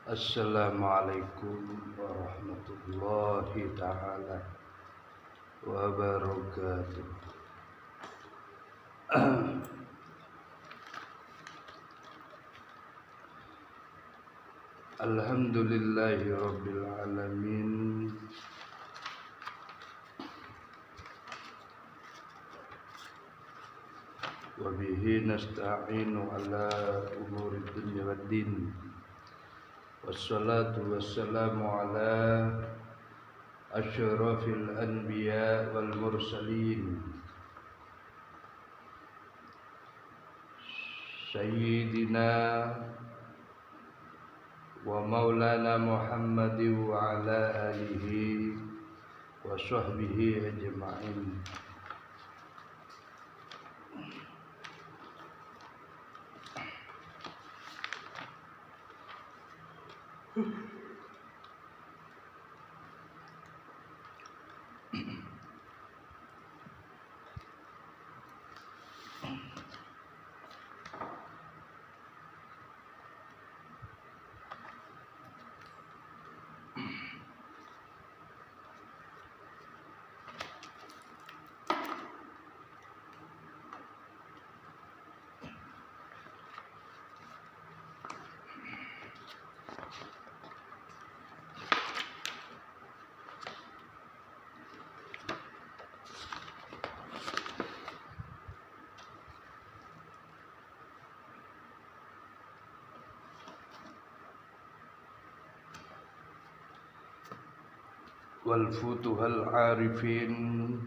Assalamualaikum warahmatullahi taala wabarakatuh. Alhamdulillahi rabbil alamin. Wa bihi nasta'inu ala umuri dunya waddin. Wassalatu wassalamu ala asyrafil anbiya wal mursalin Sayyidina wa maulana Muhammadin wa ala alihi wa sahbihi ajma'in. Wal futuhal arifin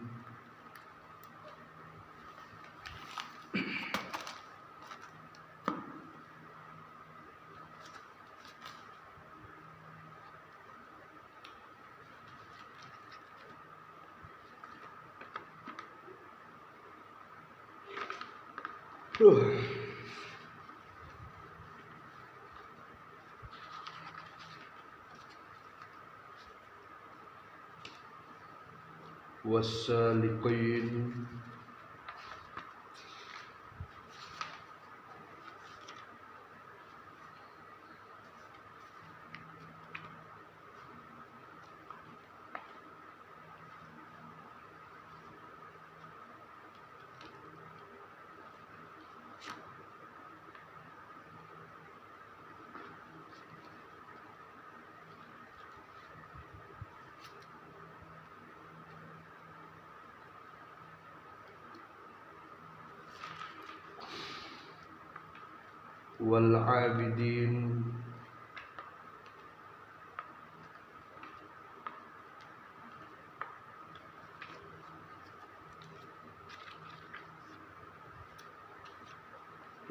wassaliqin wal abidin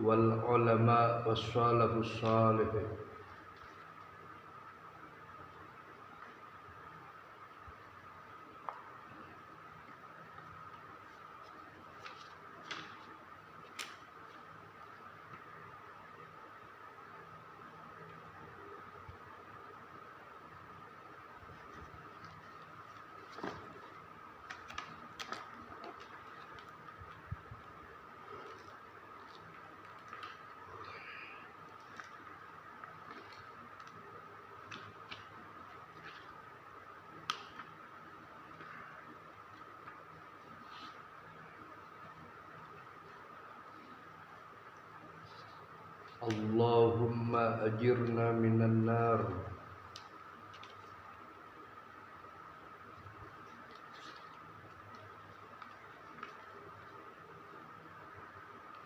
wal ulama wassalafus salih Allahumma ajirna minan nar.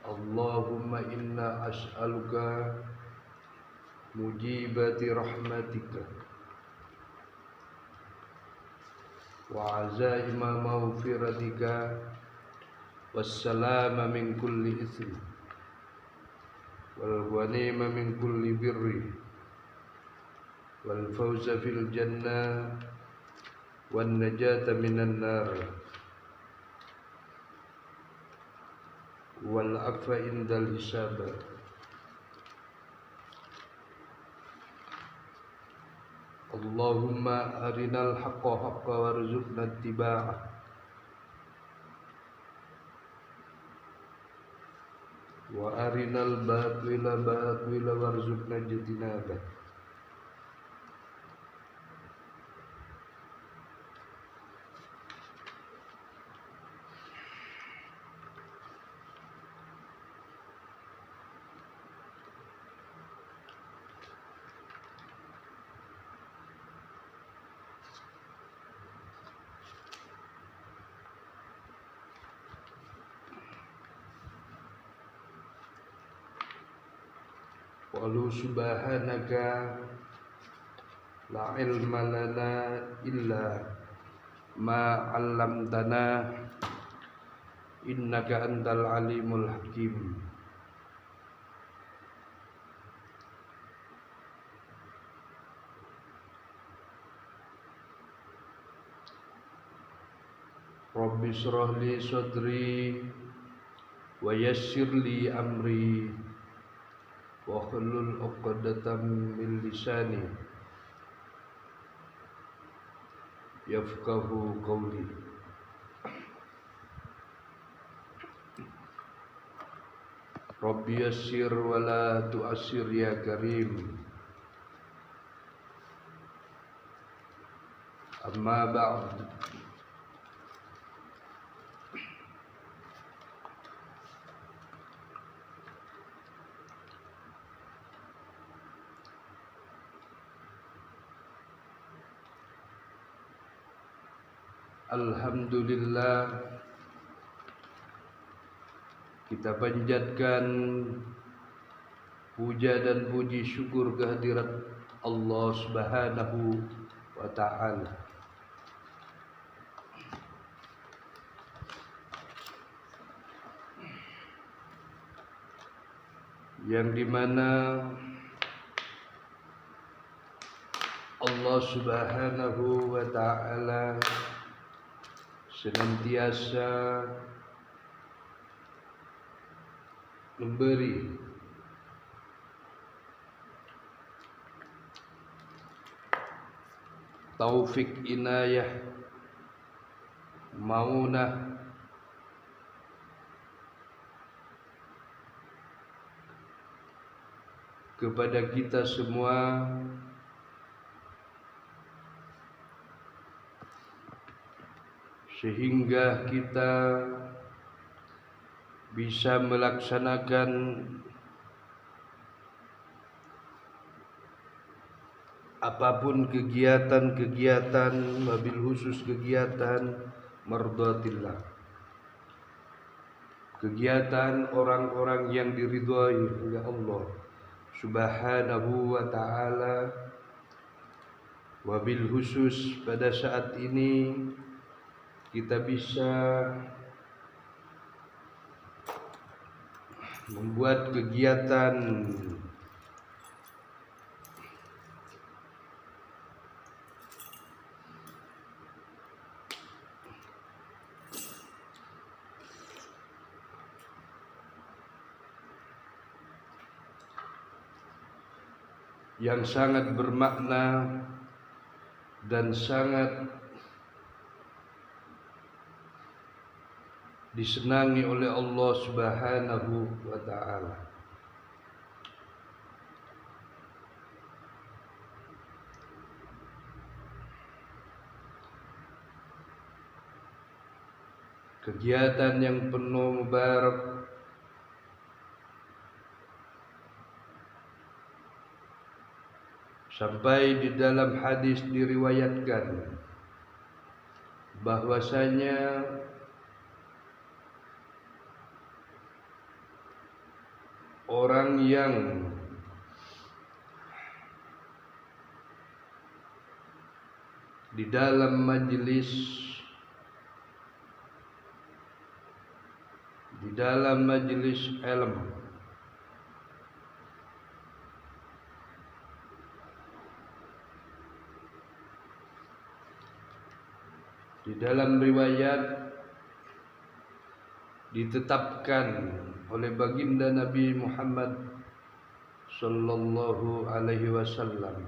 Allahumma inna as'aluka mujibati rahmatika wa azaima maghfiratika wassalama min kulli ithmi wal ghanima min kulli birri wal fawza fil jannah wan najata minan nar wal afwa indal hisab. Allahumma arinal haqqa haqqa warzuqna ittiba'ah wa arinal batila batila warzuqna ijtinabah. Qalu subhanaka la ilma lana illa ma 'allamtana innaka antal alimul hakim. Rabbi shrah li sadri wa yassir li amri wa hlul 'uqdatam min lisani yafqahu qawli. Rabbi yassir wa la tu'assir ya karim. Amma ba'd. Alhamdulillah, kita panjatkan puja dan puji syukur kehadirat Allah Subhanahu wa ta'ala, yang dimana Allah Subhanahu wa ta'ala senantiasa memberi taufik, inayah, maunah kepada kita semua, sehingga kita bisa melaksanakan apapun kegiatan-kegiatan, wabil khusus kegiatan mardhatillah, kegiatan orang-orang yang diridhai oleh Allah Subhanahu wa ta'ala. Wabil khusus pada saat ini kita bisa membuat kegiatan yang sangat bermakna dan sangat disenangi oleh Allah Subhanahu wa ta'ala. Kegiatan yang penuh mubarak, sampai di dalam hadis diriwayatkan bahwasanya orang yang di dalam majelis ilmu, di dalam riwayat ditetapkan oleh baginda Nabi Muhammad sallallahu alaihi wasallam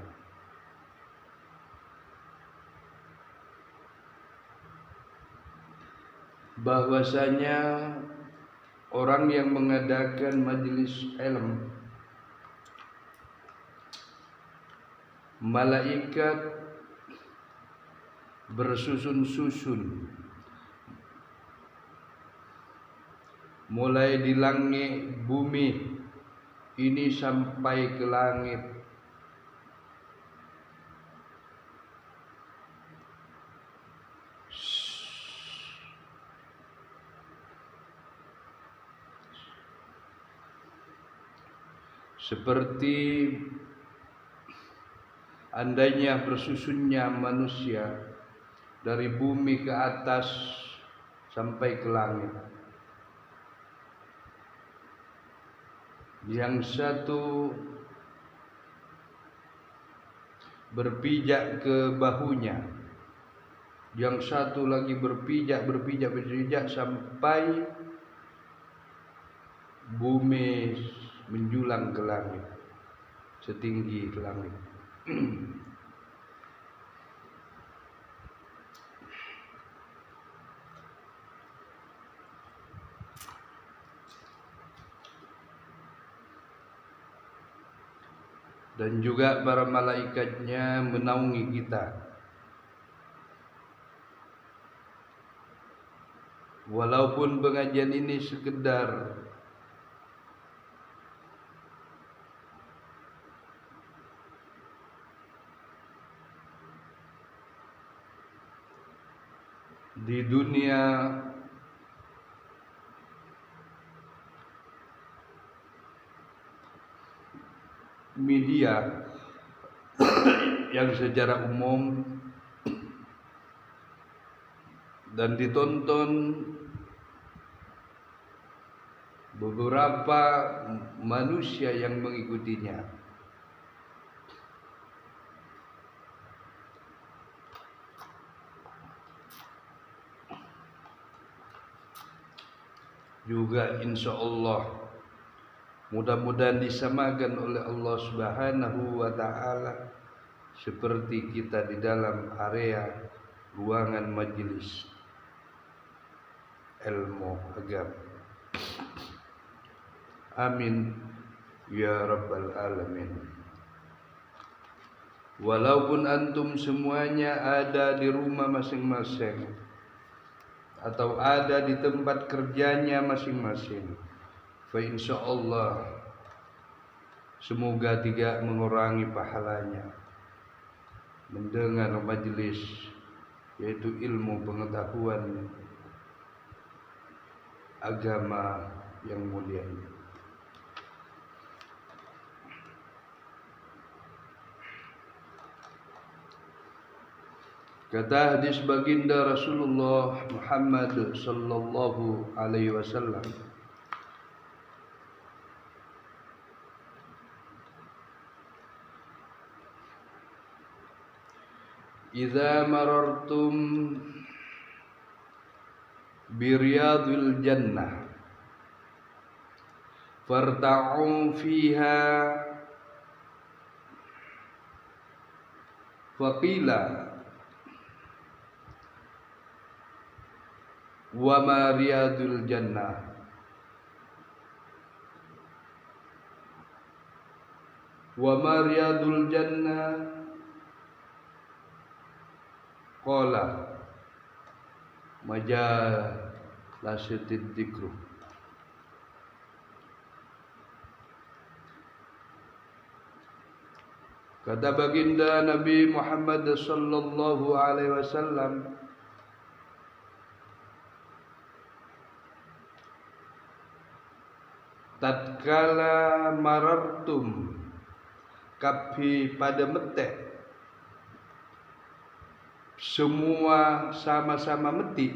bahwasanya orang yang mengadakan majelis ilmu, malaikat bersusun-susun mulai di langit bumi ini sampai ke langit, seperti andainya bersusunnya manusia dari bumi ke atas sampai ke langit. Yang satu berpijak ke bahunya, yang satu lagi berpijak sampai bumi menjulang ke langit, setinggi ke langit. Dan juga para malaikatnya menaungi kita. Walaupun pengajian ini sekedar di dunia media yang secara umum dan ditonton beberapa manusia yang mengikutinya, juga insya Allah mudah-mudahan disamakan oleh Allah Subhanahu wa Ta'ala seperti kita di dalam area ruangan majelis ilmu agama. Amin ya rabbal alamin. Walaupun antum semuanya ada di rumah masing-masing atau ada di tempat kerjanya masing-masing, fa insyaallah semoga tidak mengurangi pahalanya mendengar majelis yaitu ilmu pengetahuan agama yang mulia ini. Kata hadis baginda Rasulullah Muhammad sallallahu alaihi wasallam, "Idza marartum bi riyadil jannah farta'u fiha faqila wa ma riyadul jannah wa ma riyadul jannah qala majalasitid dzikru." Kata baginda Nabi Muhammad sallallahu alaihi wasallam, tatkala marartum kapi pada metek, semua sama-sama meti,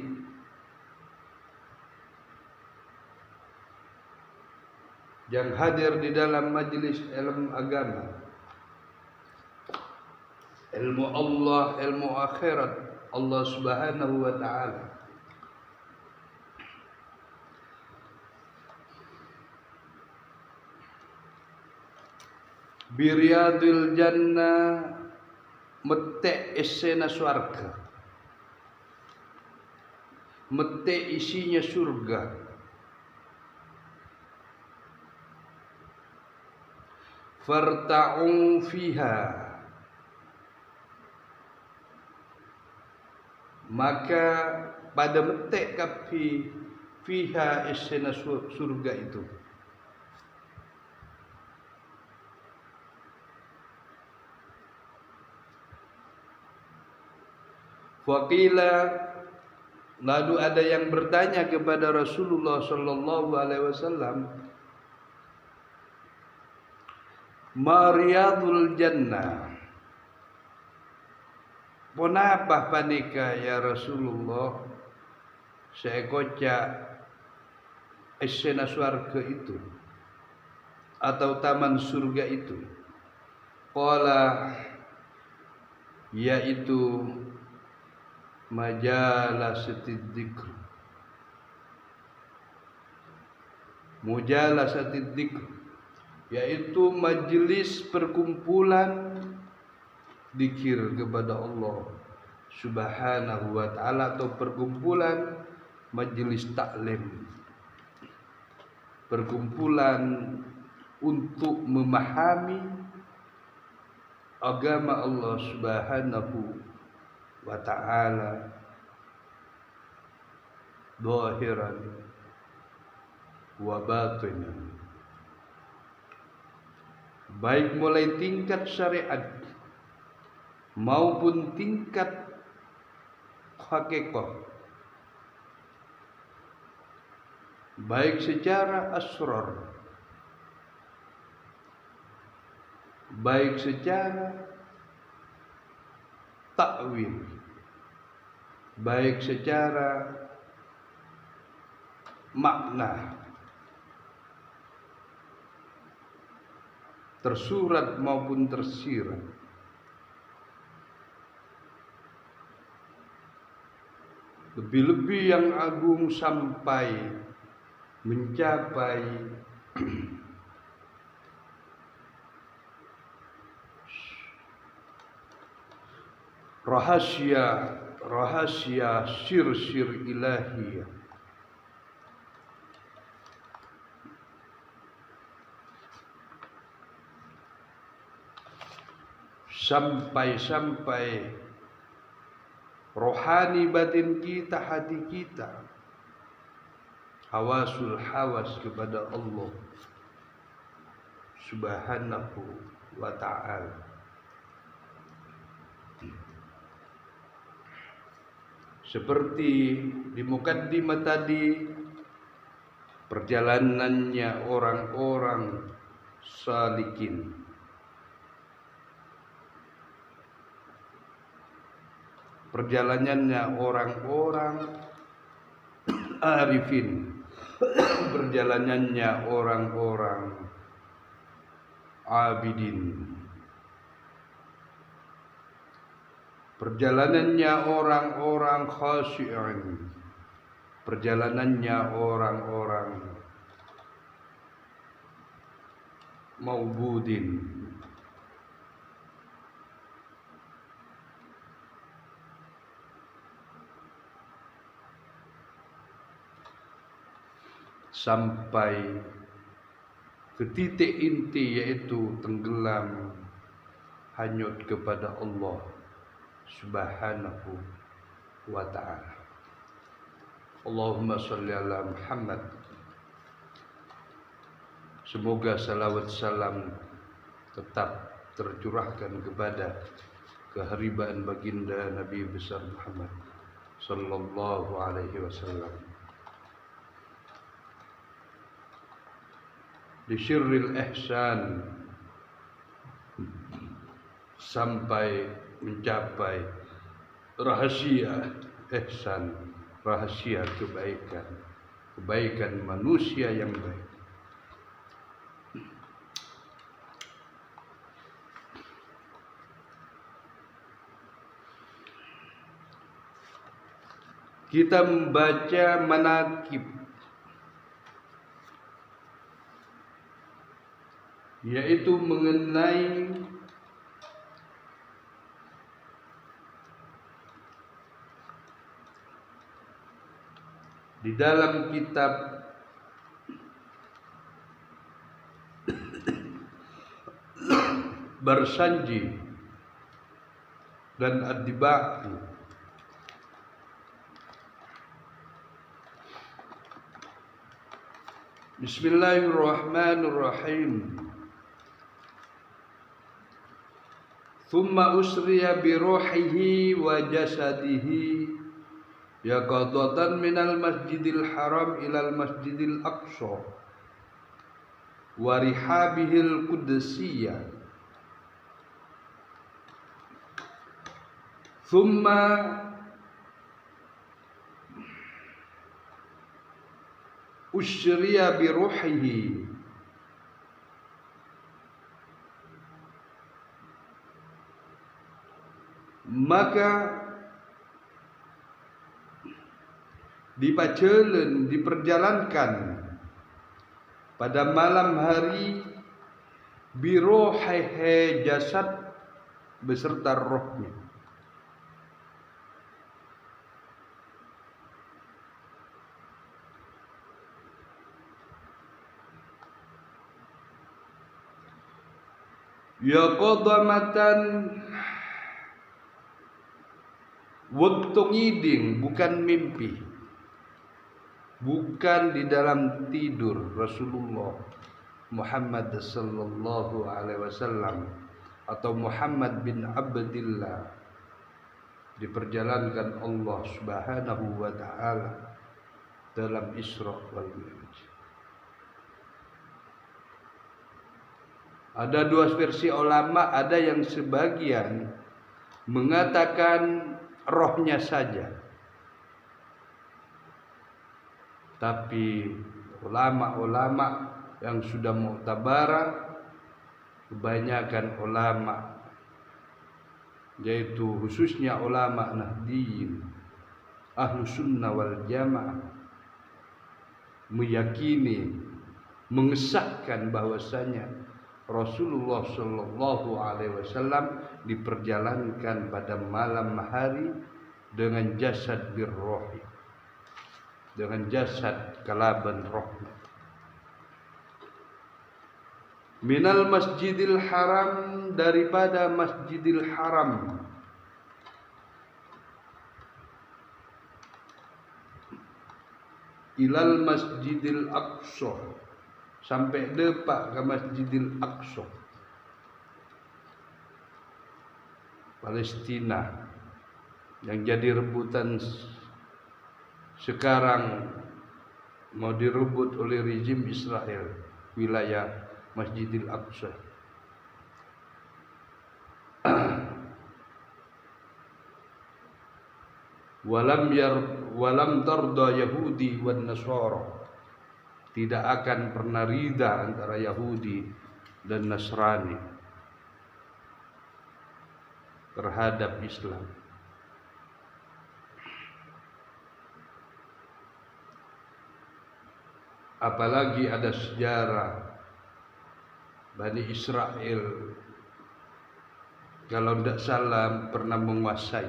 yang hadir di dalam majlis ilmu agama, ilmu Allah, ilmu akhirat Allah Subhanahu wa Ta'ala, biriyadil jannah, mete esena surga, mete isinya surga, farta'u fiha, maka pada mete kapi fiha esena surga itu, faqila, lalu ada yang bertanya kepada Rasulullah sallallahu alaihi wasallam, Mariyadul jannah. Ponapah panika ya Rasulullah, saya kocak esena surga itu atau taman surga itu. Qala, yaitu majalasatid dzikr. Mujalasatid dzikr yaitu majelis perkumpulan zikir kepada Allah Subhanahu wa taala, atau perkumpulan majelis taklim, perkumpulan untuk memahami agama Allah Subhanahu wa taala zahiran wa batinan, baik mulai tingkat syariat maupun tingkat hakikat, baik secara asrar, baik secara takwil, baik secara makna, tersurat maupun tersirat. Lebih-lebih yang agung sampai mencapai rahasia sir-sir ilahiyah, sampai rohani batin kita, hati kita, hawasul hawas kepada Allah Subhanahu wa ta'ala. Seperti di mukaddimah tadi, perjalanannya orang-orang salikin, perjalanannya orang-orang arifin, perjalanannya orang-orang abidin, perjalanannya orang-orang khasyi'in, perjalanannya orang-orang maubudin, sampai ke titik inti, yaitu tenggelam hanyut kepada Allah Subhanahu wa ta'ala. Allahumma sholli ala Muhammad. Semoga salawat salam tetap tercurahkan kepada keharibaan baginda Nabi besar Muhammad sallallahu alaihi wasallam. Di syirril ihsan, sampai mencapai rahasia ihsan, rahasia kebaikan, kebaikan manusia yang baik. Kita membaca manaqib, yaitu mengenai di dalam kitab Barsanji dan Ad-Dibai. Bismillahirrahmanirrahim. Thumma usriya bi ruhihi wa jasadihi yaqadatan minal masjidil haram ilal masjidil aqsa wa rihabihil qudsiyah. Thumma usyriya bi ruhihi, maka diperjalankan pada malam hari biruhihi, jasad beserta rohnya. Yaqadamatan, waktu ngiding, bukan mimpi, bukan di dalam tidur. Rasulullah Muhammad sallallahu alaihi wasallam atau Muhammad bin Abdillah diperjalankan Allah Subhanahu wa taala dalam Isra wal Mi'raj. Ada dua versi ulama, ada yang sebagian mengatakan rohnya saja. Tapi ulama-ulama yang sudah mu'tabarah, kebanyakan ulama, yaitu khususnya ulama Nahdiyin, Ahlu Sunnah wal Jamaah, meyakini, mengesahkan bahwasanya Rasulullah Shallallahu Alaihi Wasallam diperjalankan pada malam hari dengan jasad birrohi, dengan jasad kalaban rohnya. Minal Masjidil Haram, daripada Masjidil Haram, ilal Masjidil Aqsa, sampai depak ke Masjidil Aqsa, Palestina, yang jadi rebutan sekarang, mau direbut oleh rezim Israel, wilayah Masjidil Aqsa. Walam tarda Yahudi wan Nasara, tidak akan pernah rida antara Yahudi dan Nasrani terhadap Islam. Apalagi ada sejarah Bani Israel, kalau tidak salah, pernah menguasai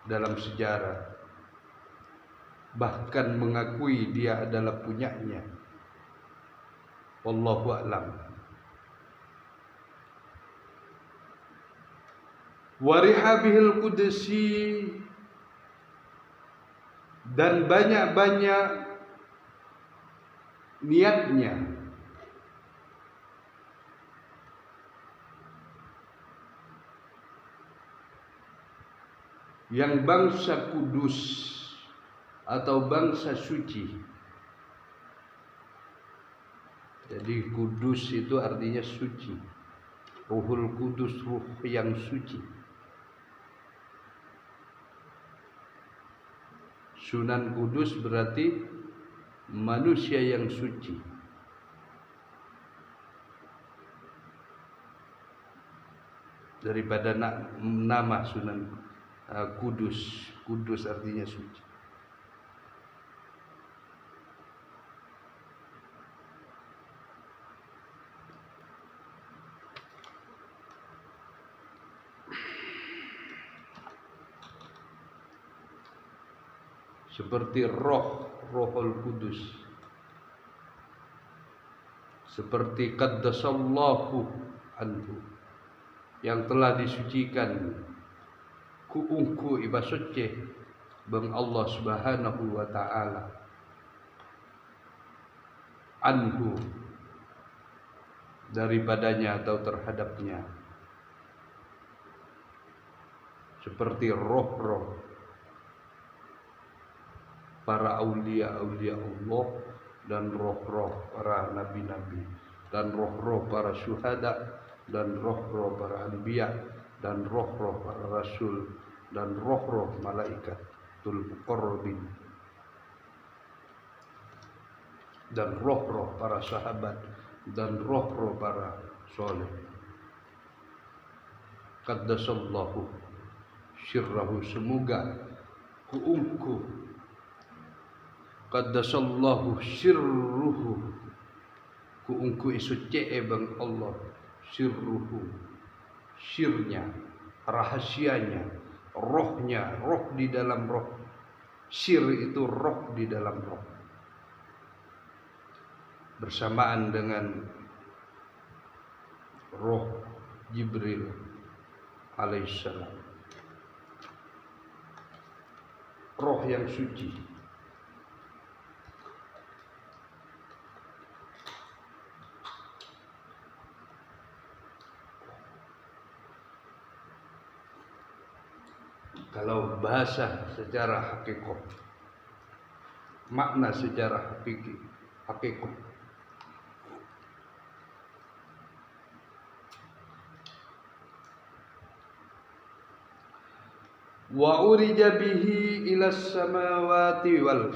dalam sejarah, bahkan mengakui dia adalah punyanya. Wallahu a'lam. Warihabihil qudsi, dan banyak-banyak niatnya yang bangsa kudus atau bangsa suci. Jadi kudus itu artinya suci. Ruhul Kudus, ruh yang suci. Sunan Kudus berarti manusia yang suci. Daripada nama Sunan Kudus. Kudus artinya suci. Seperti Rohul Kudus, seperti qaddasallahu anhu, yang telah disucikan ku ungku ibasuce bang Allah Subhanahu wa taala, anhu, daripadanya atau terhadapnya, seperti roh-roh para aulia-aulia Allah dan roh-roh para nabi-nabi, dan roh-roh para syuhada, dan roh-roh para anbiya, dan roh-roh para rasul, dan roh-roh malaikatul muqarrabin, dan roh-roh para sahabat, dan roh-roh para soleh. Qaddasallahu syirrahu, semoga kuungku, qaddasallahu syirruhu, kuungku isuce bang Allah, syirruhu, syirnya, rahasianya, rohnya, roh di dalam roh. Syir itu roh di dalam roh, bersamaan dengan roh Jibril alaihissalam, roh yang suci. Kalau bahasa secara hakikat, makna secara hakikat, wa urija bihi ila samawati wal,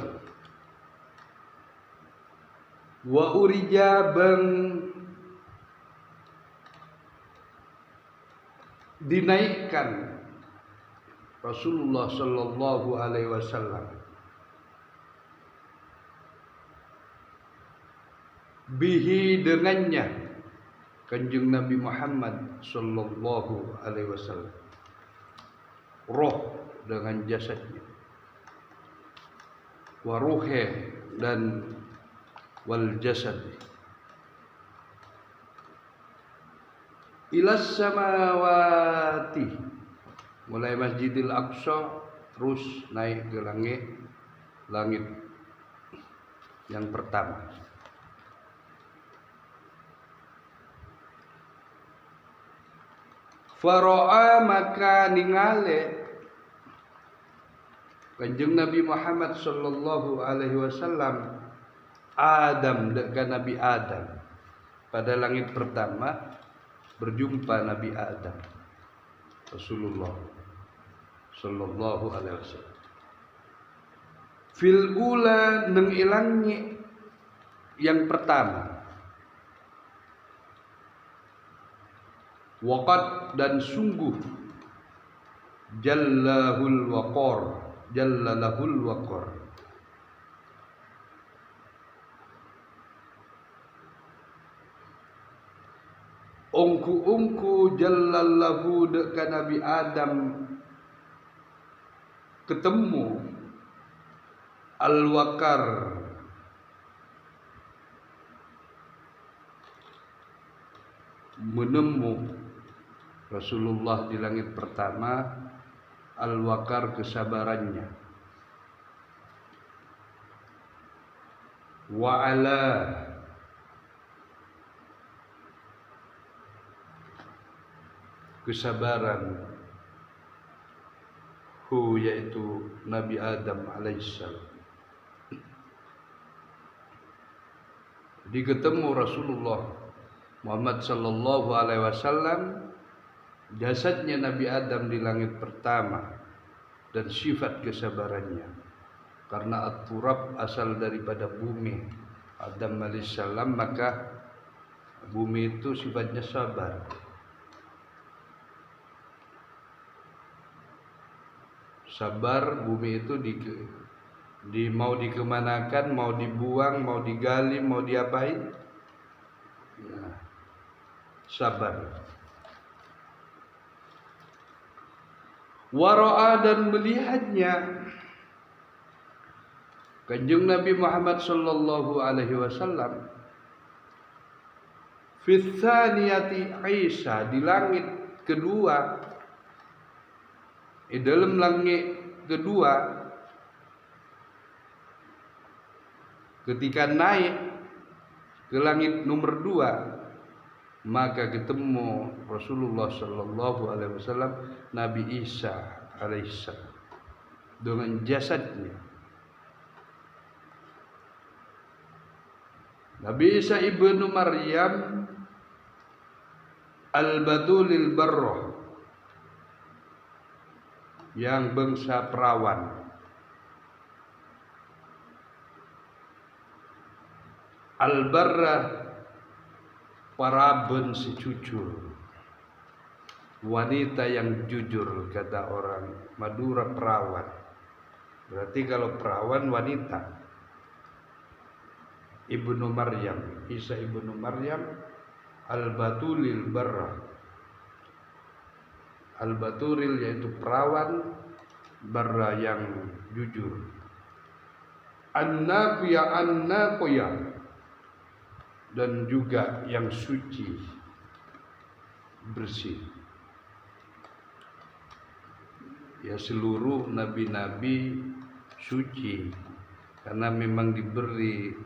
wa urija bang dinaikkan Rasulullah sallallahu alaihi wasallam bihi dengannya Kanjeng Nabi Muhammad sallallahu alaihi wasallam, roh dengan jasadnya, wa ruhe dan wal jasad, ilas samawati, mulai Masjidil Aqsa terus naik ke langit yang pertama. Fara'a, maka ningale Kanjeng Nabi Muhammad sallallahu alaihi wasallam Adam, dengan Nabi Adam. Pada langit pertama berjumpa Nabi Adam, Rasulullah sallallahu alaihi wasallam. Fil ula, neng ilangi yang pertama. Waqad, dan sungguh, jallalahul waqar, ungku jallallahu dekat Nabi Adam ketemu al-waqar, menemu Rasulullah di langit pertama al-waqar, kesabarannya, wa ala, kesabaran, hu, yaitu Nabi Adam alaihissalam. Jadi ketemu Rasulullah Muhammad sallallahu alaihi wasallam, jasadnya Nabi Adam di langit pertama, dan sifat kesabarannya, karena at-turab asal daripada bumi Adam alaihissalam, maka bumi itu sifatnya sabar. Sabar, bumi itu mau dikemanakan, mau dibuang, mau digali, mau diapain, nah, sabar. Wara'a, dan melihatnya Kanjeng Nabi Muhammad sallallahu alaihi wasallam fi tsaniyati Isa, di langit kedua, di dalam langit kedua, ketika naik ke langit nomor 2, maka ketemu Rasulullah sallallahu alaihi wasallam Nabi Isa alaihissalam dengan jasadnya. Nabi Isa ibnu Maryam al-Batulil Barrah, yang bangsa perawan. Al-Barrah, paraben si jujur, wanita yang jujur, kata orang Madura perawan. Berarti kalau perawan wanita. Ibnu Maryam, Isa ibnu Maryam al-Batulil Barrah. Al-Batulil yaitu perawan, Barra yang jujur. An-Naqiyah dan juga yang suci, bersih. Ya, seluruh nabi-nabi suci karena memang diberi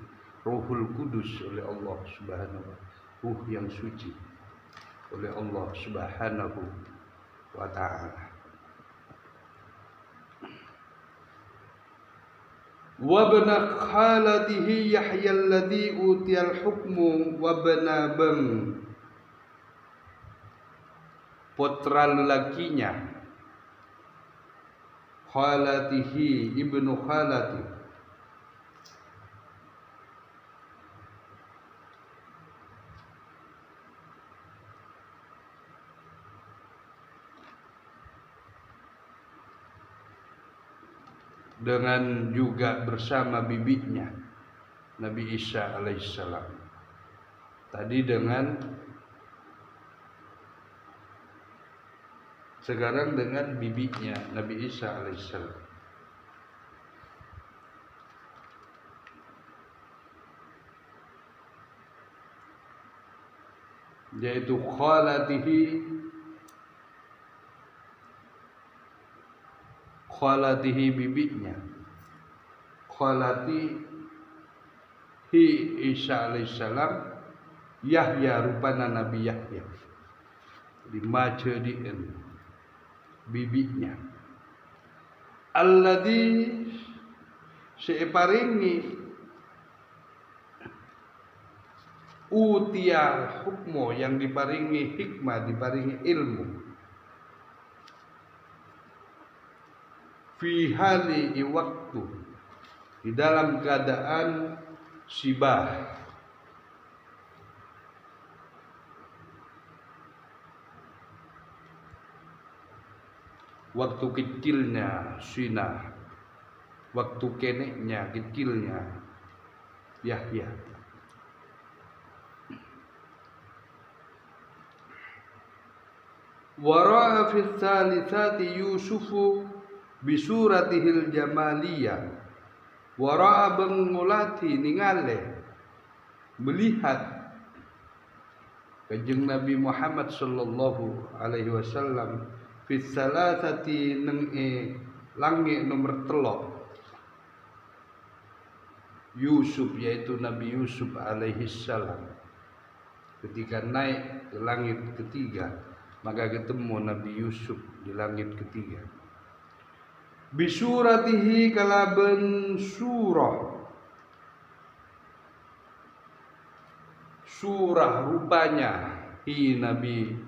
Ruhul Kudus oleh Allah Subhanahu wa ta'ala, ruh yang suci oleh Allah Subhanahu wa ta'ala. Wa bana khalatihi Yahya alladhi utiyal hukmu wa bana bang, putra lelakinya khalatihi, ibnu khalati, dengan juga bersama bibinya Nabi Isa alaihissalam. Tadi dengan, sekarang dengan bibinya Nabi Isa alaihissalam. Yaitu khalatihi bibinya, khalatihi Isa alaihissalam, Yahya rupana Nabi Yahya, dimaca di bibinya. Alladhi separingi utia hukmo, yang diparingi hikmah, diparingi ilmu. Fi hali waktu, di dalam keadaan sibah, waktu kecilnya Sina, waktu keneknya kecilnya Yahya. Wara'a fi tsalitsati Yusufu bisuratihil jamaliyah, wara'a bengulati ningale, melihat kanjeng Nabi Muhammad sallallahu alaihi wasallam fi tsalatsati nang langit nomor 3 Yusuf, yaitu Nabi Yusuf alaihi salam. Ketika naik ke langit ketiga, maka ketemu Nabi Yusuf di langit ketiga. Bisuratihi kalaben surah rupanya hi Nabi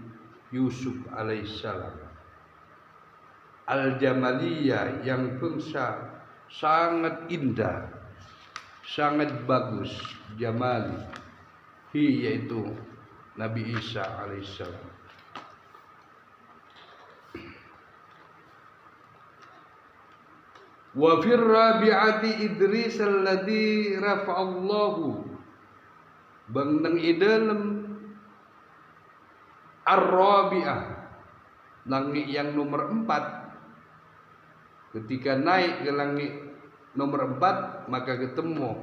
Yusuf alaihissalam, al-jamaliyah, yang bangsa sangat indah, sangat bagus, jamali, hi yaitu Nabi Isa alaihissalam. Wa fir rabi'ati Idris alladhi rafa'allahu, bang nang idalem ar-rabi'ah, langit yang nomor 4. Ketika naik ke langit nomor 4, maka ketemu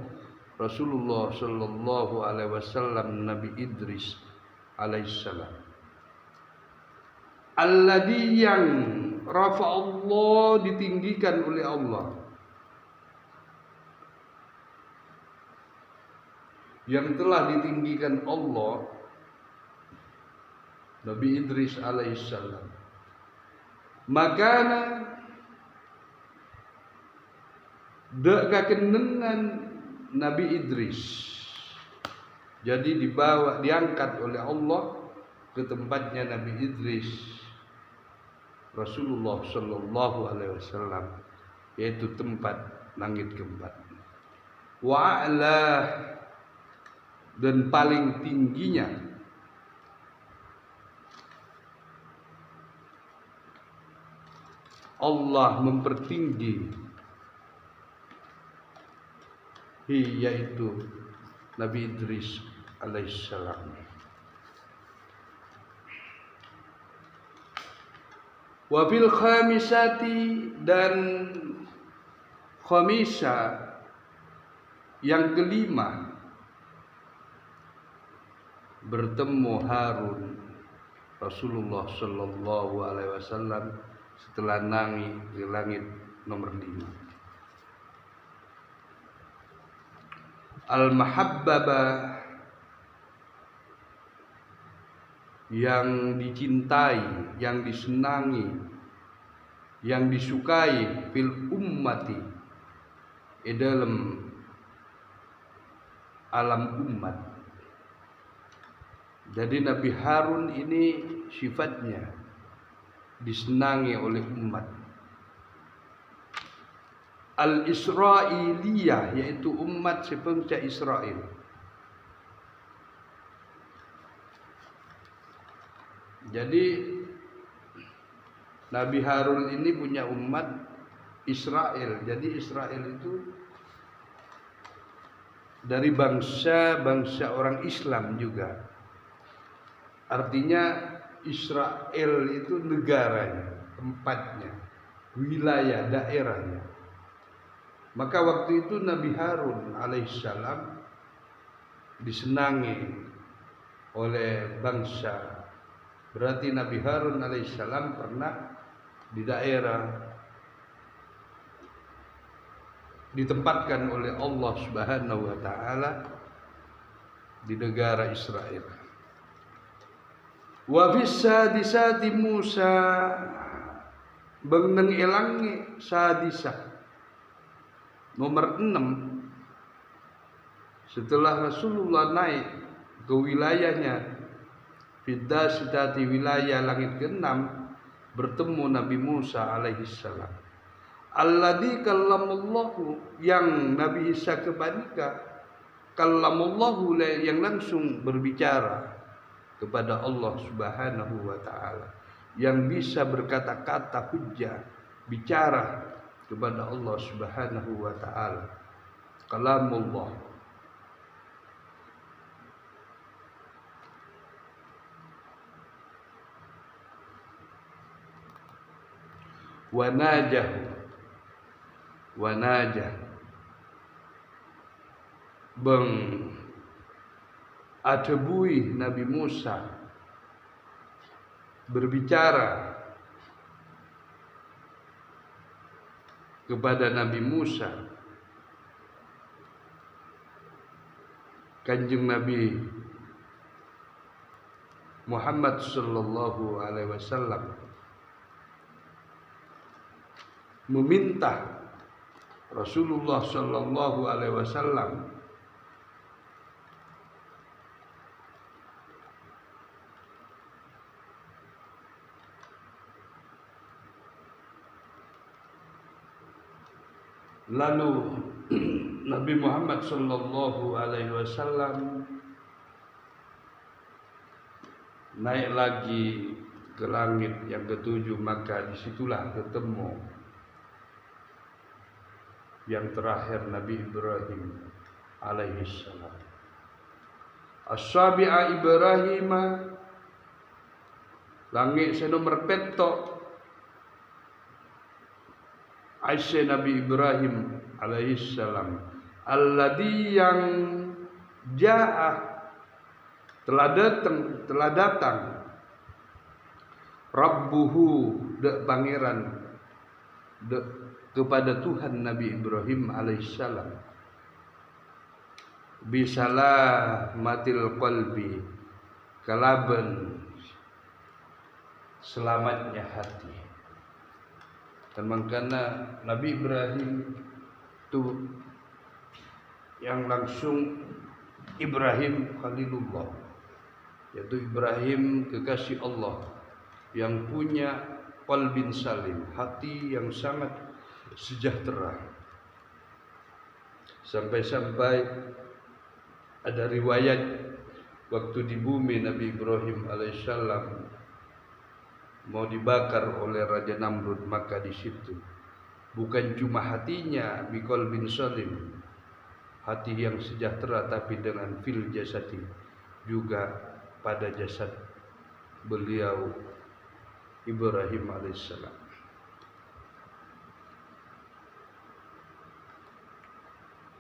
Rasulullah sallallahu alaihi wasallam, Nabi Idris alaihissalam. Alladhi, yang rafa'allah, ditinggikan oleh Allah, yang telah ditinggikan Allah, Nabi Idris alaihissalam. Makana dek kakenengan Nabi Idris Jadi diangkat oleh Allah ke tempatnya Nabi Idris Rasulullah Shallallahu Alaihi Wasallam, yaitu tempat langit keempat. Wa'ala, dan paling tingginya Allah mempertinggi, yaitu Nabi Idris alaihissalam. Wa fil khamisati, dan khamisah yang kelima bertemu Harun Rasulullah Shallallahu Alaihi Wasallam setelah naik ke langit nomor 5. Al-mahabbaba, yang dicintai, yang disenangi, yang disukai, fil ummati, dalam alam umat. Jadi Nabi Harun ini sifatnya disenangi oleh umat. Al-Israiliyah, yaitu umat sebangsa Israel. Jadi Nabi Harun ini punya umat Israel. Jadi Israel itu dari bangsa orang Islam juga. Artinya Israel itu negaranya, tempatnya, wilayah, daerahnya. Maka waktu itu Nabi Harun alaihissalam disenangi oleh bangsa. Berarti Nabi Harun alaihissalam pernah di daerah ditempatkan oleh Allah Subhanahu wa taala di negara Israel. Wa fis sadisati Musa, bengneng elangi sadisah nomor 6, setelah Rasulullah naik ke wilayahnya Fiddasitati, wilayah langit ke-6, bertemu Nabi Musa alaihissalam. Alladzi kallamallahu, yang Nabi Isa kebanika, kallamallahu, yang langsung berbicara kepada Allah Subhanahu wa taala, yang bisa berkata-kata hujjah, bicara kepada Allah Subhanahu wa taala. Kalamullah. Wanajah beng atebui Nabi Musa berbicara kepada Nabi Musa, Kanjeng Nabi Muhammad sallallahu alaihi wasallam meminta Rasulullah sallallahu alaihi wasallam lalu Nabi Muhammad sallallahu alaihi wasallam naik lagi ke langit yang ke-7, maka disitulah ketemu yang terakhir Nabi Ibrahim alaihissalam. As-sabi'a Ibrahim, langit senomor petok Aisyah Nabi Ibrahim alaihissalam. Alladzi, yang ja'a, telah datang Rabbuhu, pangeran kepada Tuhan Nabi Ibrahim alaihissalam, bisalamatil qalbi, kalaban selamatnya hati. Dan makanya Nabi Ibrahim itu yang langsung Ibrahim Khalilullah, yaitu Ibrahim kekasih Allah yang punya qalbin salim, hati yang sangat sejahtera. Sampai-sampai ada riwayat waktu di bumi Nabi Ibrahim alaihissalam mau dibakar oleh Raja Namrud, maka di situ bukan cuma hatinya biqalbin salim, hati yang sejahtera, tapi dengan fil jasadi, juga pada jasad beliau Ibrahim alaihissalam.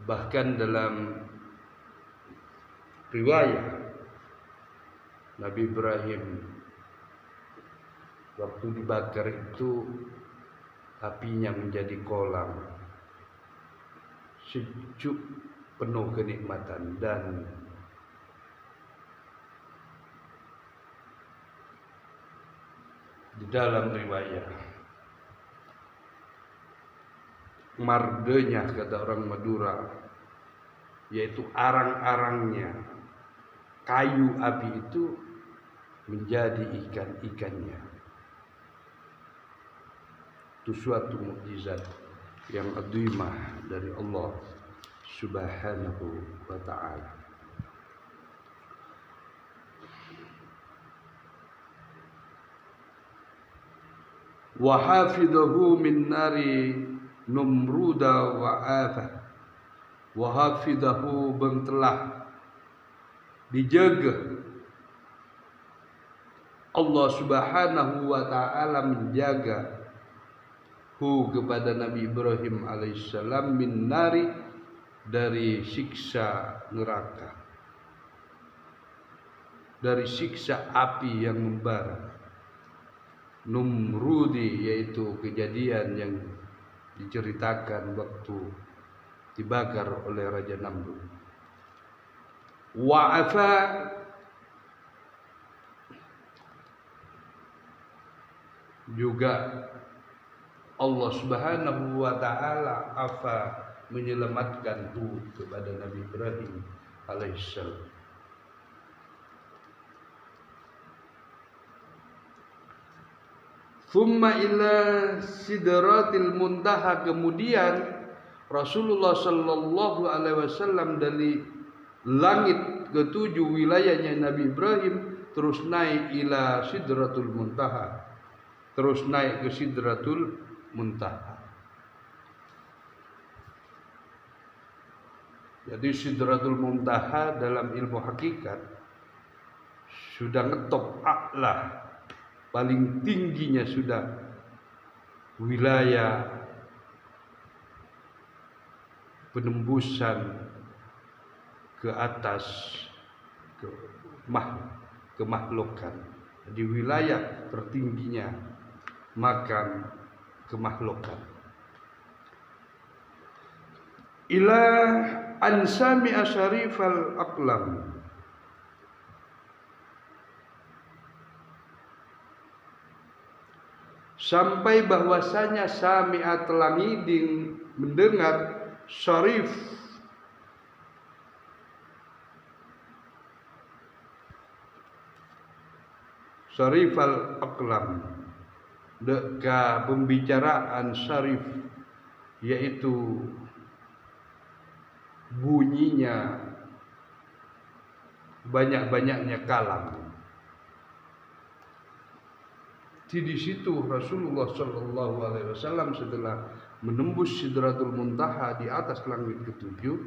Bahkan dalam riwayat Nabi Ibrahim waktu dibakar itu apinya menjadi kolam, sejuk penuh kenikmatan. Dan di dalam riwayat mardenya, kata orang Madura, yaitu arang-arangnya kayu api itu menjadi ikan-ikannya. Itu suatu mukjizat yang azimah dari Allah Subhanahu wa ta'ala. Wa hafidhahu min nari numruda wa afah. Wa hafidhahu telah dijaga Allah Subhanahu wa ta'ala, menjaga kepada Nabi Ibrahim alaihissalam min nari, dari siksa neraka, dari siksa api yang membara. Numrudi, yaitu kejadian yang diceritakan waktu dibakar oleh Raja Namrud. Wa'afa, juga Allah Subhanahu wa ta'ala afa, menyelamatkan kepada Nabi Ibrahim alaihissalam. Thumma ila sidratil muntaha, kemudian Rasulullah sallallahu alaihi wasallam dari langit ketujuh wilayahnya Nabi Ibrahim terus naik ila sidratul muntaha, terus naik ke sidratul muntaha. Jadi sidratul muntaha dalam ilmu hakikat sudah ngetop a'la, paling tingginya sudah wilayah penembusan ke atas kemakhlukan. Di wilayah tertingginya makam kemakhlukan. Ila ansami asyarifal aqlam, sampai bahwasanya sami'at langiding, mendengar syarif, syarifal aqlam, deka pembicaraan syarif, yaitu bunyinya banyak-banyaknya kalam. Di situ Rasulullah Shallallahu Alaihi Wasallam setelah menembus Sidratul Muntaha di atas langit ketujuh,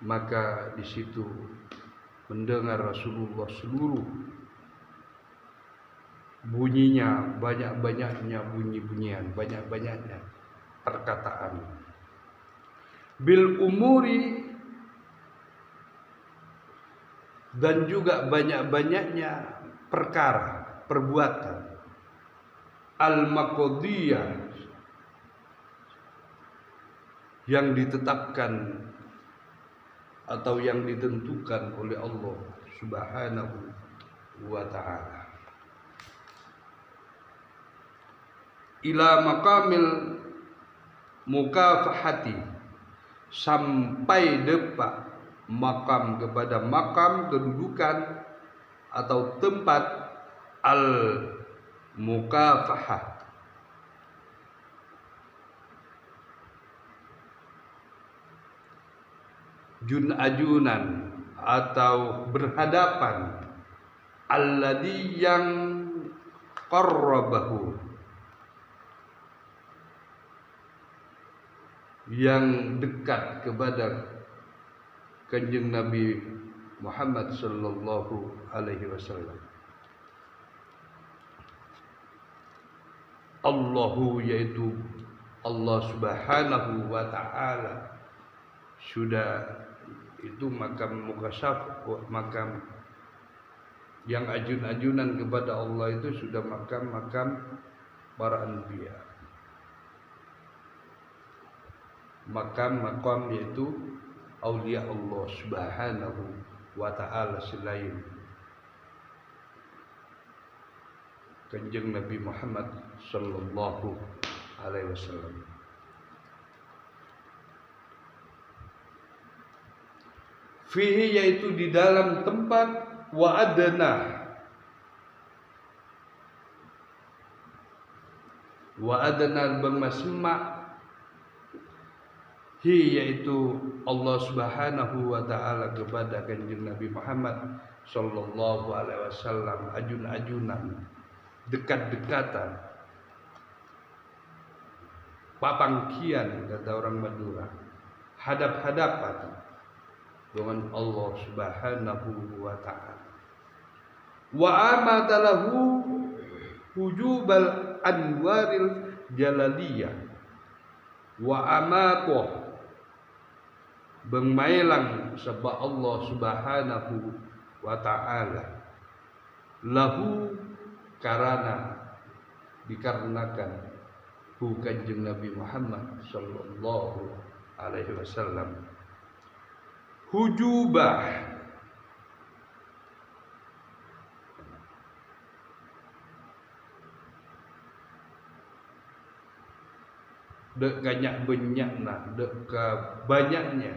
maka di situ mendengar Rasulullah seluruh bunyinya, banyak-banyaknya bunyi-bunyian, banyak-banyaknya perkataan. Bil umuri, dan juga banyak-banyaknya perkara, perbuatan. Al-maqdiyah, yang ditetapkan atau yang ditentukan oleh Allah Subhanahu wa ta'ala. Ila maqamil mukafahati, sampai depa makam kepada makam kedudukan atau tempat al mukafahah, jun-ajunan atau berhadapan, alladhi yang qarrabahu, yang dekat kepada Kanjeng Nabi Muhammad sallallahu alaihi wasallam. Allahu, yaitu Allah subhanahu wa ta'ala, sudah itu makam mukasyaf, makam yang ajun-ajunan kepada Allah itu sudah makam-makam para anbiya, makam-makam yaitu aulia Allah subhanahu wa ta'ala selain Kanjeng Nabi Muhammad sallallahu alaihi wasallam. Fihi, yaitu di dalam tempat, wa adna, bermasma, hi, yaitu Allah subhanahu wa ta'ala kepada Kanjeng Nabi Muhammad sallallahu alaihi wasallam, ajun-ajunan, dekat-dekatan, papangkian kata orang Madura, hadap-hadapan dengan Allah subhanahu wa ta'ala. Wa amatalahu hujubal anwaril jalaliyah, wa amatoh, bengmailang sebab Allah subhanahu wa ta'ala, lahu, karena dikarenakan hu Kanjeng Nabi Muhammad sallallahu alaihi wasallam, hujubah, dek banyak banyakna, dek banyaknya,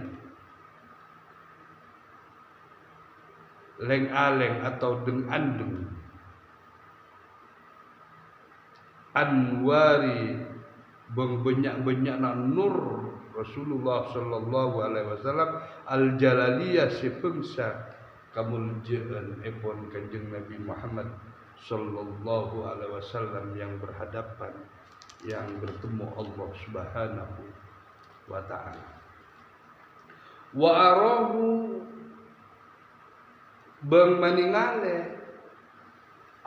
leng aleng atau deng andeng, anwari, banyak-banyakna nur Rasulullah sallallahu alaihi wasallam, al jalaliyah, sepengsa kamuljaan epon Kanjeng Nabi Muhammad sallallahu alaihi wasallam, yang berhadapan, yang bertemu Allah subhanahu wa ta'ala. Wa arahu, bang maningale,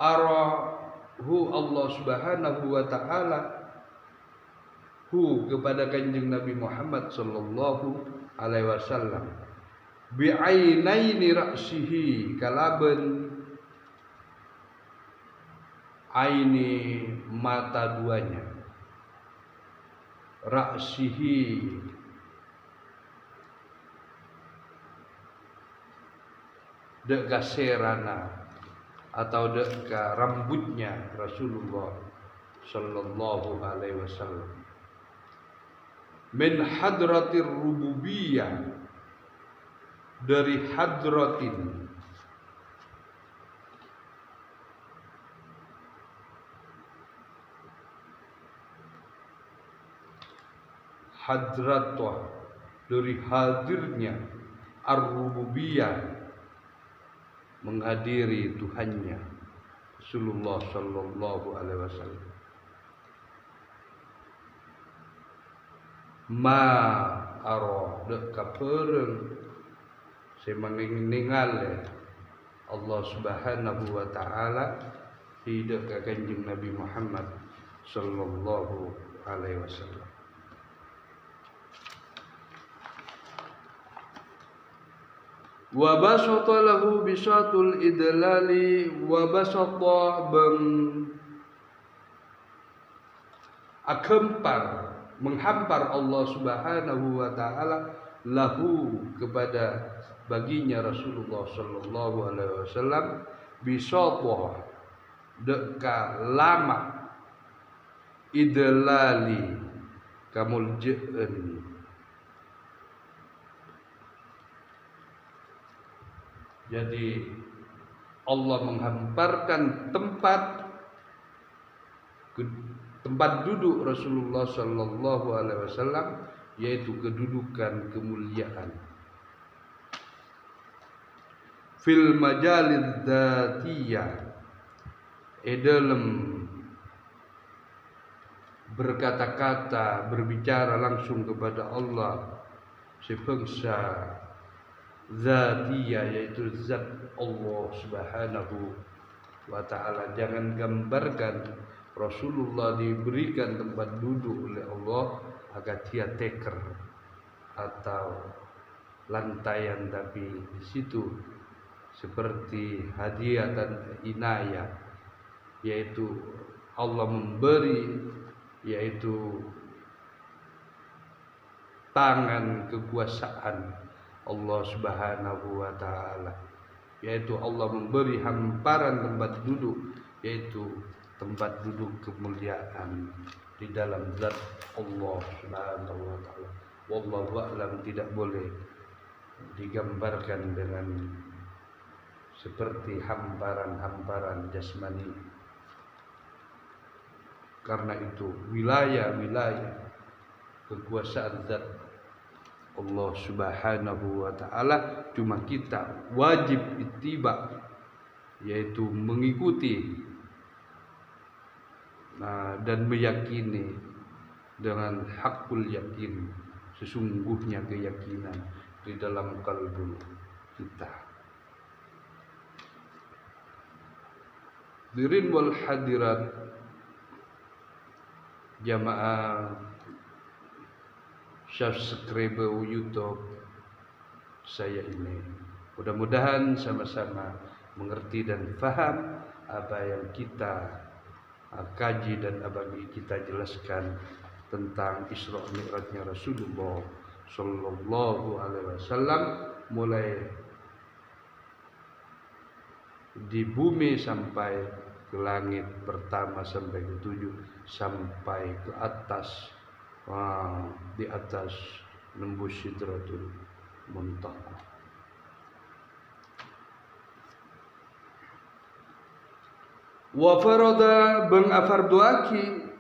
arahu Allah subhanahu wa ta'ala, hu kepada Kanjeng Nabi Muhammad sallallahu alaihi wasallam, bi'ainaini ra'sihi, kalaban aini, mata duanya, ra'sihi, dek kaserana atau dek rambutnya Rasulullah sallallahu alaihi wasallam, min hadratir rububiyah, dari hadratin, hadratah, dari hadirnya ar-rububiyah, menghadiri Tuhannya Rasulullah sallallahu alaihi wasallam, ma ara, dek kapereng semangingale Allah subhanahu wa ta'ala hidup ke Kanjeng Nabi Muhammad sallallahu alaihi wasallam. Wa basata lahu bisatul idlali, wa basata bang akempar, menghampar Allah subhanahu wa ta'ala, lahu kepada baginya Rasulullah sallallahu alaihi wasallam, bisata, deka lama, idlali, kamuljaan, Jadi Allah menghamparkan tempat duduk Rasulullah sallallahu alaihi wasallam, yaitu kedudukan kemuliaan fil majalid dzatiyah, dalam berkata-kata, berbicara langsung kepada Allah sebangsa zatiyah, yaitu zat Allah subhanahu wa ta'ala. Jangan gambarkan Rasulullah diberikan tempat duduk oleh Allah agak dia teker atau lantaian, tapi di situ seperti hadiah dan inayah, yaitu Allah memberi, yaitu tangan kekuasaan Allah subhanahu wa ta'ala, yaitu Allah memberi hamparan tempat duduk, yaitu tempat duduk kemuliaan di dalam zat Allah subhanahu wa ta'ala. Wallahu a'lam, tidak boleh digambarkan dengan seperti hamparan-hamparan jasmani. Karena itu wilayah-wilayah kekuasaan zat Allah subhanahu wa ta'ala cuma kita wajib ittiba, yaitu mengikuti dan meyakini dengan hakul yakin, sesungguhnya keyakinan di dalam kalbu kita. Hadirin wal hadirat jamaah subscriber YouTube saya ini, mudah-mudahan sama-sama mengerti dan faham apa yang kita kaji dan apa yang kita jelaskan tentang Isra Mi'rajnya Rasulullah sallallahu alaihi wasallam, mulai di bumi sampai ke langit pertama sampai ke 7, sampai ke atas, di atas nembus Sidratul Muntaha. Wa farada bengafarduaki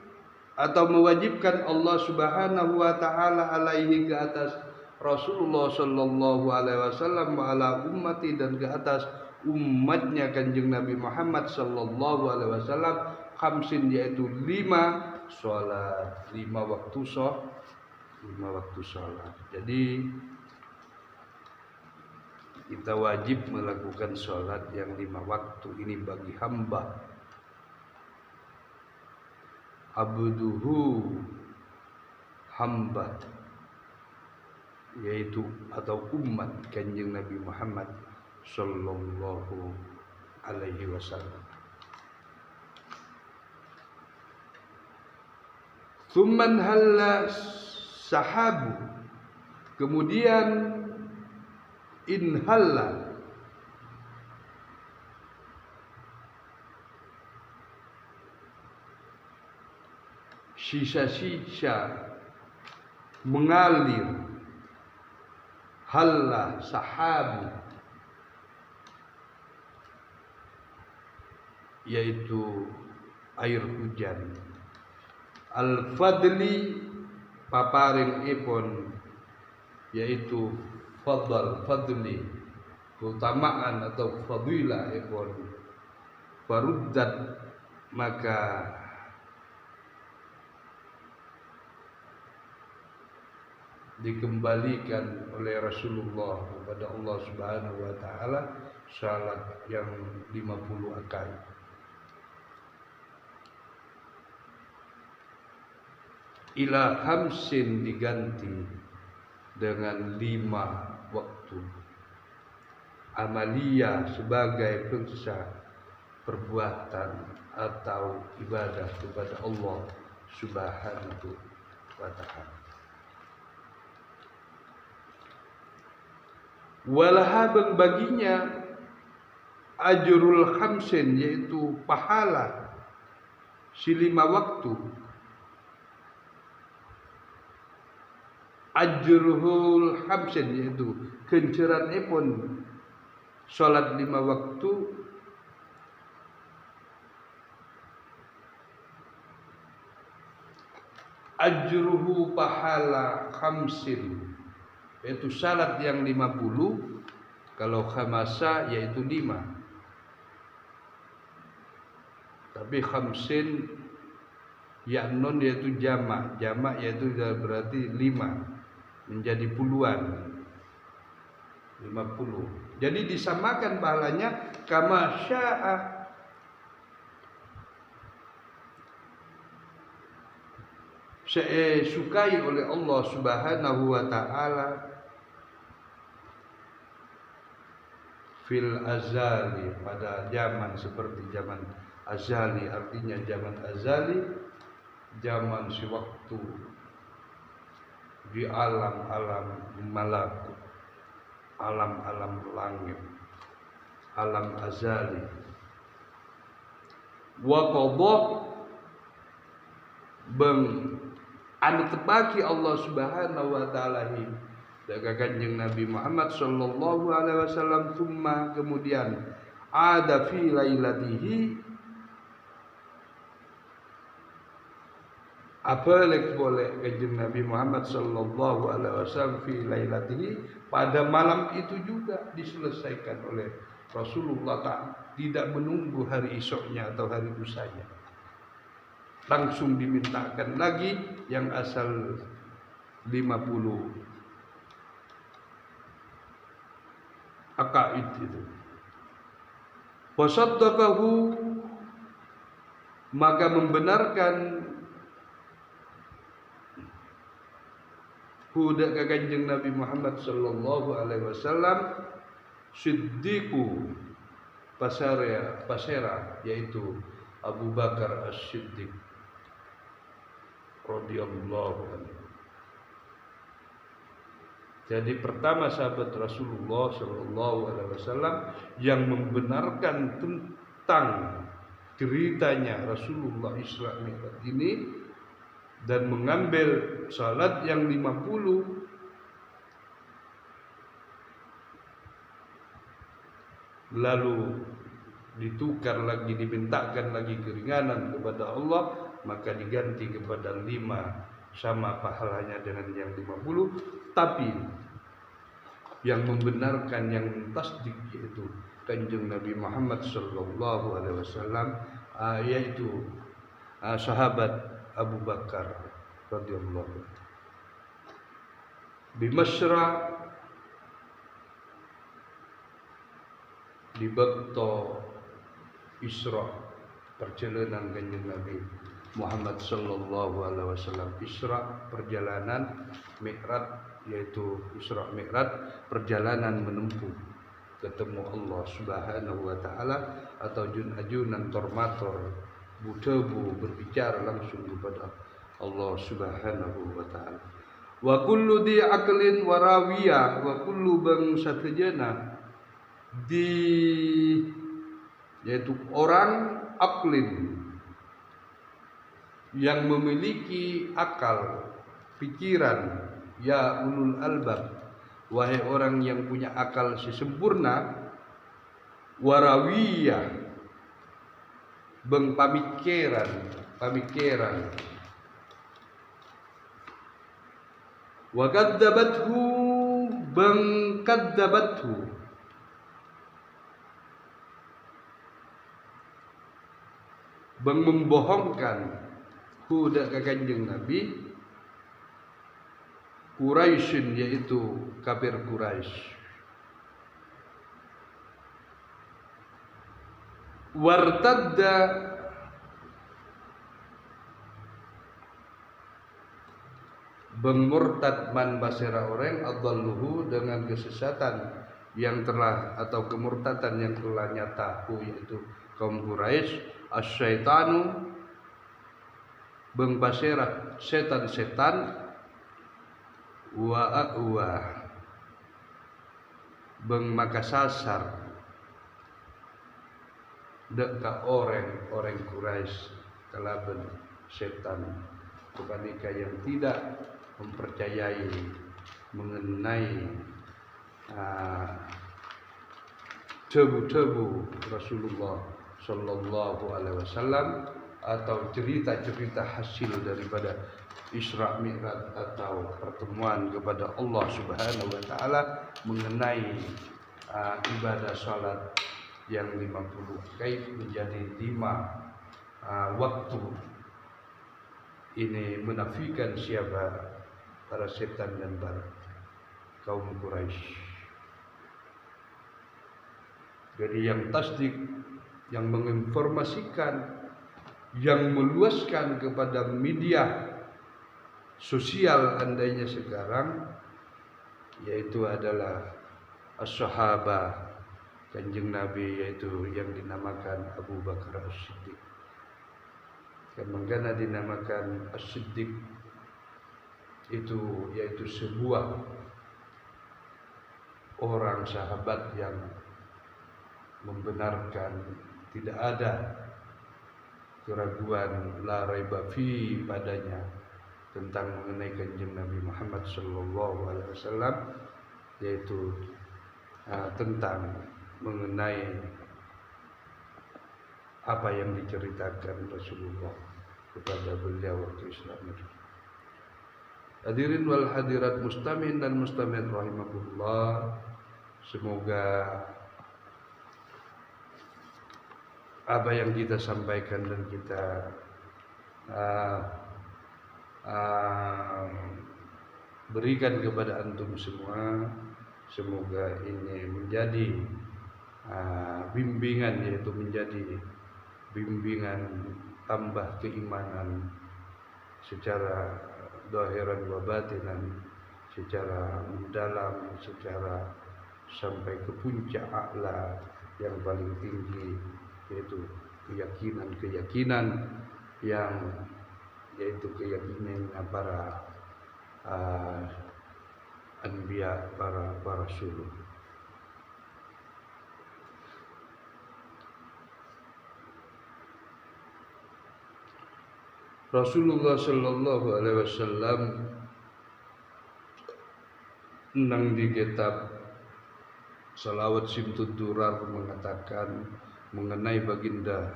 atau mewajibkan Allah subhanahu wa ta'ala alaihi, ke atas Rasulullah sallallahu alaihi wasallam, wa ala ummati, dan ke atas umatnya Kanjeng Nabi Muhammad sallallahu alaihi wasallam, khamsin, yaitu 5 salat, 5 waktu salat. Jadi kita wajib melakukan salat yang 5 waktu ini bagi hamba abduhu, hamba, yaitu atau umat Kanjeng Nabi Muhammad sallallahu alaihi wasallam. Tsumman halla sahabu, kemudian inhalla, sisa-sisa mengalir, halla sahabu, yaitu air hujan, al-fadli, paparing ipun, yaitu fadli, keutamaan atau fadilah ipun, faruddat, maka dikembalikan oleh Rasulullah kepada Allah subhanahu wa ta'ala salat yang 50 akal. Ila khamsin, diganti dengan 5 waktu amalia, sebagai bangsa perbuatan atau ibadah kepada Allah subhanahu wa ta'ala. Walaha, baginya ajrul khamsin, yaitu pahala si 5 waktu. Ajrul khamsin, yaitu kenceran ipun Salat 5 waktu ajruhu pahala khamsin, yaitu salat yang 50, kalau khamasa yaitu 5, tapi khamsin ya'nun yaitu jamak yaitu berarti 5 menjadi puluhan, 50. Jadi disamakan pahalanya kama sya'a, sukai oleh Allah Subhanahu wa taala, fil azali, pada zaman seperti zaman azali, artinya zaman azali, zaman sewaktu di alam-alam malakut, alam-alam langit, alam azali. Wa qadha bang anu tepaki Allah Subhanahu wa taala daga Kanjeng Nabi Muhammad sallallahu alaihi wasallam, tsumma kemudian ada fi lailatihi, apalagi boleh Kanjeng Nabi Muhammad sallallahu alaihi wasallam fi lailatihi, pada malam itu juga diselesaikan oleh Rasulullah, tidak menunggu hari esoknya atau hari lusanya, langsung dimintakan lagi yang asal 50 akaid itu. Wasaddaqahu, maka membenarkan huda Kanjeng Nabi Muhammad sallallahu alaihi wasallam Siddiqu pasera, yaitu Abu Bakar As-Siddiq radhiyallahu anhu. Jadi pertama sahabat Rasulullah sallallahu alaihi wasallam yang membenarkan tentang ceritanya Rasulullah Isra Mi'raj ini dan mengambil salat yang 50 lalu ditukar lagi, dimintakan lagi keringanan kepada Allah, maka diganti kepada 5, sama pahalanya dengan yang 50. Tapi yang membenarkan, yang tasdik, yaitu Kanjeng Nabi Muhammad sallallahu alaihi wasallam, yaitu sahabat Abu Bakar radhiyallahu anhu. Di Masra, di waktu Isra, perjalanan Kanjeng Nabi Muhammad sallallahu alaihi wasallam. Isra perjalanan, Mi'raj yaitu Isra Mi'raj perjalanan menempuh ketemu Allah Subhanahu wa taala, atau jun-ajunan tormator budebu berbicara langsung kepada Allah Subhanahu wa taala. Wa kullu di aqlin warawiyah, wa kullu bang satejana yaitu orang aklin yang memiliki akal, pikiran, ya ulul albab, wahai orang yang punya akal sesempurna, warawiyah beng pamikiran, wa kadzabathu beng kadzabathu, bang membohongkan huda ke Kanjeng Nabi Quraisyin, yaitu kafir Quraisy. Wartadda bang murtad man basira orang adalluhu, dengan kesesatan yang telah, atau kemurtadan yang telah nyata, yaitu kaum Quraisy. Asyaitanu beng basirah setan-setan, wa beng makasasar deka orang Quraisy kalaban setan, kepada yang tidak mempercayai mengenai tebu-tebu Rasulullah Sallallahu Alaihi Wasallam atau cerita-cerita hasil daripada Isra Mi'raj atau pertemuan kepada Allah Subhanahu Wa Taala mengenai ibadah salat yang 50 kaif menjadi 5 waktu. Ini menafikan siapa? Para setan dan para kaum Quraisy. Jadi yang tasdik, yang menginformasikan, yang meluaskan kepada media sosial andainya sekarang, yaitu adalah as-sahabah Kanjeng Nabi, yaitu yang dinamakan Abu Bakar As-Siddiq. Karena dinamakan As-Siddiq itu yaitu sebuah orang sahabat yang membenarkan, tidak ada keraguan, la raiba fi padanya tentang mengenai Kanjeng Nabi Muhammad sallallahu alaihi wasallam, yaitu tentang mengenai apa yang diceritakan Rasulullah kepada beliau waktu Islam. Hadirin wal hadirat mustamin dan mustamin rahimakumullah, semoga apa yang kita sampaikan dan kita berikan kepada antum semua, semoga ini menjadi bimbingan, yaitu menjadi bimbingan tambah keimanan secara zahiran wa batinan, secara mendalam, secara sampai ke puncak a'la yang paling tinggi, yaitu keyakinan yang yaitu keyakinan para anbiya, para rasul. Rasulullah sallallahu alaihi wasallam nang di kitab Salawat Simtud Durar mengatakan mengenai baginda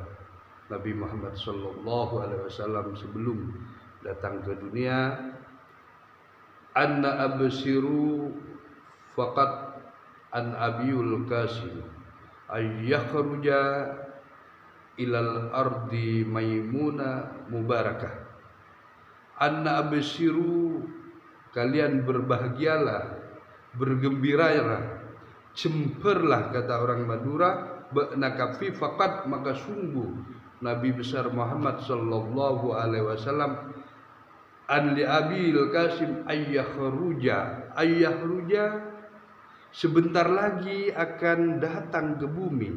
Nabi Muhammad sallallahu alaihi wasallam sebelum datang ke dunia, anna absiru faqat an Abiul Qasim ayyakhruja ilal ardi maimuna mubarakah. Anna absiru, kalian berbahagialah, bergembiralah, cemperlah, kata orang Madura, ba'nakafi faqat, maka sungguh Nabi besar Muhammad sallallahu alaihi wasallam an li Abil Qasim ayyakhruja sebentar lagi akan datang ke bumi,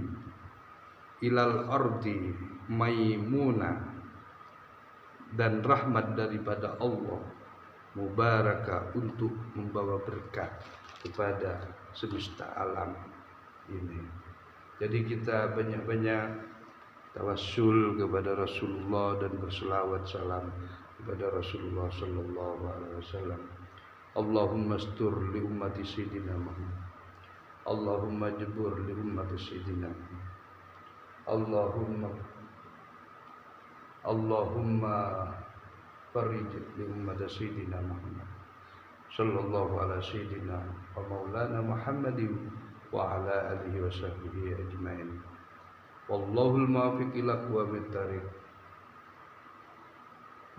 ilal ardi maimuna, dan rahmat daripada Allah, mubarakah, untuk membawa berkah kepada semesta alam ini. Jadi kita banyak-banyak tawassul kepada Rasulullah dan berselawat salam kepada Rasulullah sallallahu alaihi wasallam. Allahumma astur li ummati sayyidina Muhammad, Allahumma jabur li ummati sayyidina Muhammad, Allahumma farij li ummati sayyidina Muhammad sallallahu alaihi sayyidina wa maulana Muhammadin wa ala alihi wa sahbihi ajmain. Wallahul muwaffiq ila aqwamit thariq.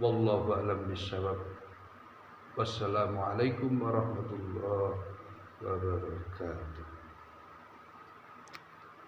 Wallahu a'lam bissawab. Wassalamu alaikum warahmatullahi wabarakatuh.